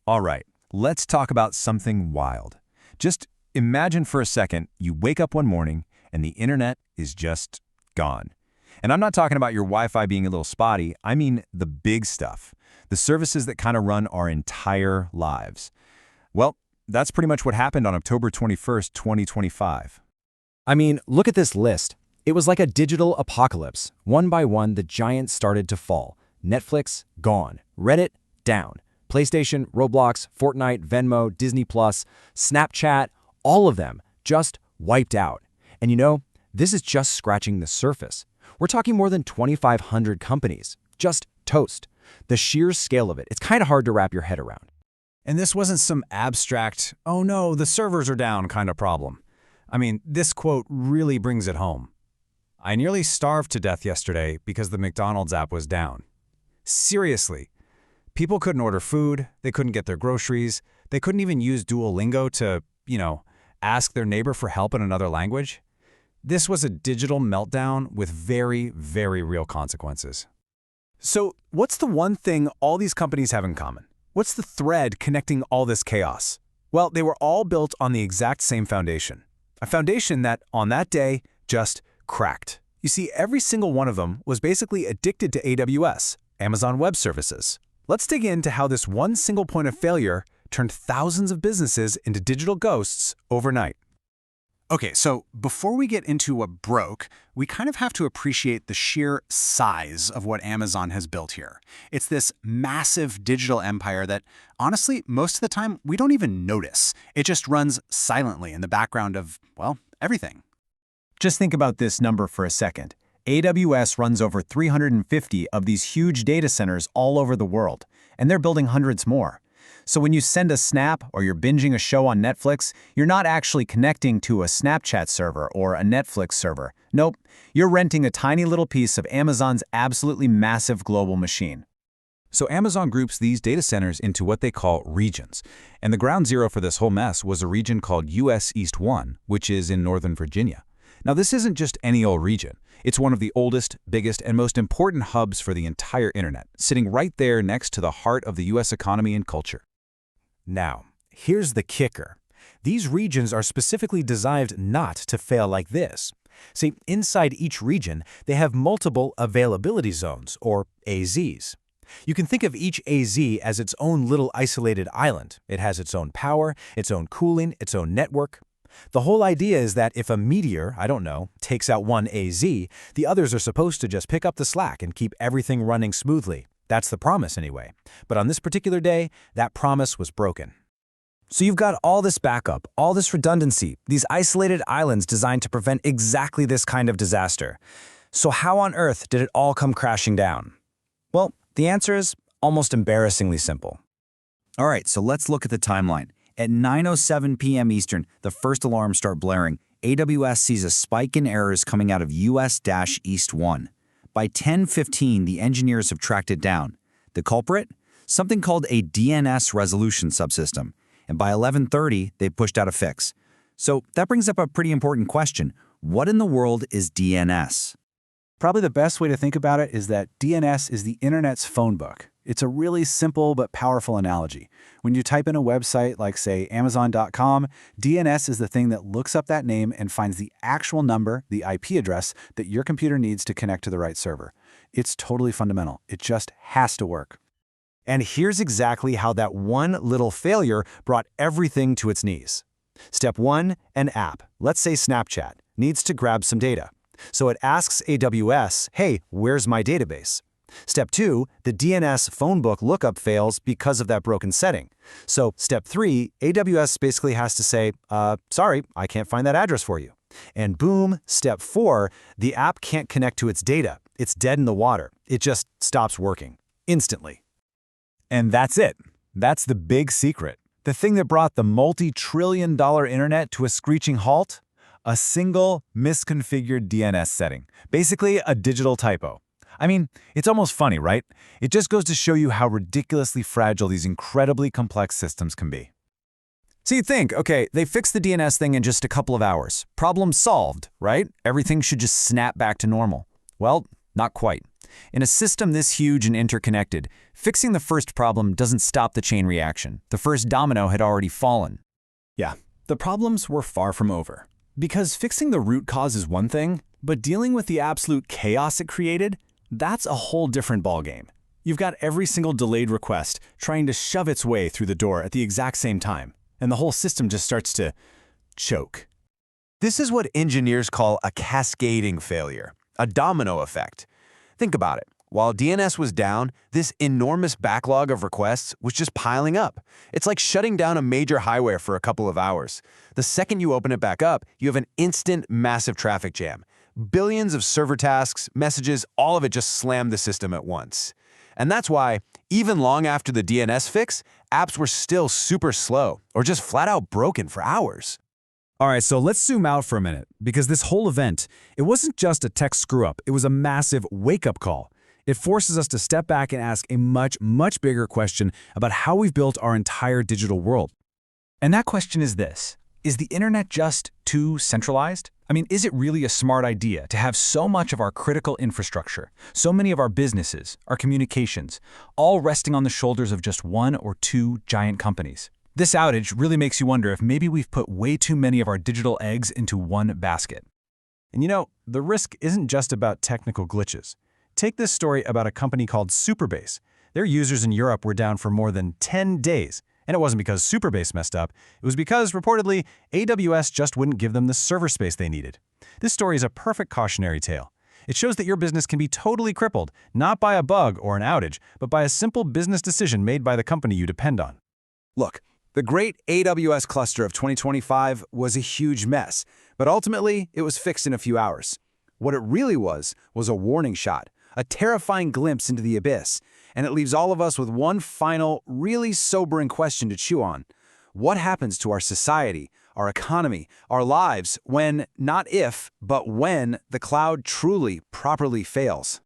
All right, let's talk about something wild. Just imagine for a second you wake up one morning and the internet is just gone. And I'm not talking about your Wi-Fi being a little spotty, I mean the big stuff, the services that kind of run our entire lives. Well, that's pretty much what happened on October 21st, 2025. I mean, look at this list. It was like a digital apocalypse. One by one, the giants started to fall. Netflix, gone. Reddit, down. PlayStation, Roblox, Fortnite, Venmo, Disney+, Snapchat, all of them just wiped out. And you know, this is just scratching the surface. We're talking more than 2,500 companies. Just toast. The sheer scale of it, it's kind of hard to wrap your head around. And this wasn't some abstract, oh no, the servers are down kind of problem. I mean, this quote really brings it home. I nearly starved to death yesterday because the McDonald's app was down. Seriously. People couldn't order food, they couldn't get their groceries, they couldn't even use Duolingo to, ask their neighbor for help in another language. This was a digital meltdown with very, very real consequences. So, what's the one thing all these companies have in common? What's the thread connecting all this chaos? Well, they were all built on the exact same foundation. A foundation that, on that day, just cracked. You see, every single one of them was basically addicted to AWS, Amazon Web Services. Let's dig into how this one single point of failure turned thousands of businesses into digital ghosts overnight. Okay, so before we get into what broke, we kind of have to appreciate the sheer size of what Amazon has built here. It's this massive digital empire that, honestly, most of the time, we don't even notice. It just runs silently in the background of, well, everything. Just think about this number for a second. AWS runs over 350 of these huge data centers all over the world, and they're building hundreds more. So when you send a snap or you're binging a show on Netflix, you're not actually connecting to a Snapchat server or a Netflix server. Nope, you're renting a tiny little piece of Amazon's absolutely massive global machine. So Amazon groups these data centers into what they call regions. And the ground zero for this whole mess was a region called US East1, which is in Northern Virginia. Now, this isn't just any old region. It's one of the oldest, biggest, and most important hubs for the entire internet, sitting right there next to the heart of the U.S. economy and culture. Now, here's the kicker. These regions are specifically designed not to fail like this. See, inside each region, they have multiple availability zones, or AZs. You can think of each AZ as its own little isolated island. It has its own power, its own cooling, its own network. The whole idea is that if a meteor, takes out one AZ, the others are supposed to just pick up the slack and keep everything running smoothly. That's the promise anyway. But on this particular day, that promise was broken. So you've got all this backup, all this redundancy, these isolated islands designed to prevent exactly this kind of disaster. So how on earth did it all come crashing down? Well, the answer is almost embarrassingly simple. All right, so let's look at the timeline. At 9:07 p.m. Eastern, the first alarms start blaring. AWS sees a spike in errors coming out of US East1. By 10:15, the engineers have tracked it down. The culprit? Something called a DNS resolution subsystem. And by 11:30, they pushed out a fix. So that brings up a pretty important question. What in the world is DNS? Probably the best way to think about it is that DNS is the internet's phone book. It's a really simple but powerful analogy. When you type in a website like, say, Amazon.com, DNS is the thing that looks up that name and finds the actual number, the IP address, that your computer needs to connect to the right server. It's totally fundamental. It just has to work. And here's exactly how that one little failure brought everything to its knees. Step 1, an app, let's say Snapchat, needs to grab some data. So it asks AWS, hey, where's my database? Step 2, the DNS phone book lookup fails because of that broken setting. So step 3, AWS basically has to say, sorry, I can't find that address for you. And boom, step 4, the app can't connect to its data. It's dead in the water. It just stops working instantly. And that's it. That's the big secret. The thing that brought the multi-trillion-dollar internet to a screeching halt? A single misconfigured DNS setting. Basically, a digital typo. I mean, it's almost funny, right? It just goes to show you how ridiculously fragile these incredibly complex systems can be. So you think, okay, they fixed the DNS thing in just a couple of hours. Problem solved, right? Everything should just snap back to normal. Well, not quite. In a system this huge and interconnected, fixing the first problem doesn't stop the chain reaction. The first domino had already fallen. Yeah, the problems were far from over. Because fixing the root cause is one thing, but dealing with the absolute chaos it created, that's a whole different ballgame. You've got every single delayed request trying to shove its way through the door at the exact same time, and the whole system just starts to choke. This is what engineers call a cascading failure, a domino effect. Think about it. While DNS was down, this enormous backlog of requests was just piling up. It's like shutting down a major highway for a couple of hours. The second you open it back up, you have an instant massive traffic jam. Billions of server tasks, messages, all of it just slammed the system at once. And that's why, even long after the DNS fix, apps were still super slow or just flat out broken for hours. All right, so let's zoom out for a minute, because this whole event, it wasn't just a tech screw-up, it was a massive wake-up call. It forces us to step back and ask a much, much bigger question about how we've built our entire digital world. And that question is this: is the internet just too centralized? I mean, is it really a smart idea to have so much of our critical infrastructure, so many of our businesses, our communications, all resting on the shoulders of just one or two giant companies? This outage really makes you wonder if maybe we've put way too many of our digital eggs into one basket. And you know, the risk isn't just about technical glitches. Take this story about a company called Superbase. Their users in Europe were down for more than 10 days. And it wasn't because Superbase messed up. It was because, reportedly, AWS just wouldn't give them the server space they needed. This story is a perfect cautionary tale. It shows that your business can be totally crippled, not by a bug or an outage, but by a simple business decision made by the company you depend on. Look, the great AWS cluster of 2025 was a huge mess, but ultimately it was fixed in a few hours. What it really was a warning shot, a terrifying glimpse into the abyss, and it leaves all of us with one final, really sobering question to chew on. What happens to our society, our economy, our lives when, not if, but when the cloud truly, properly fails?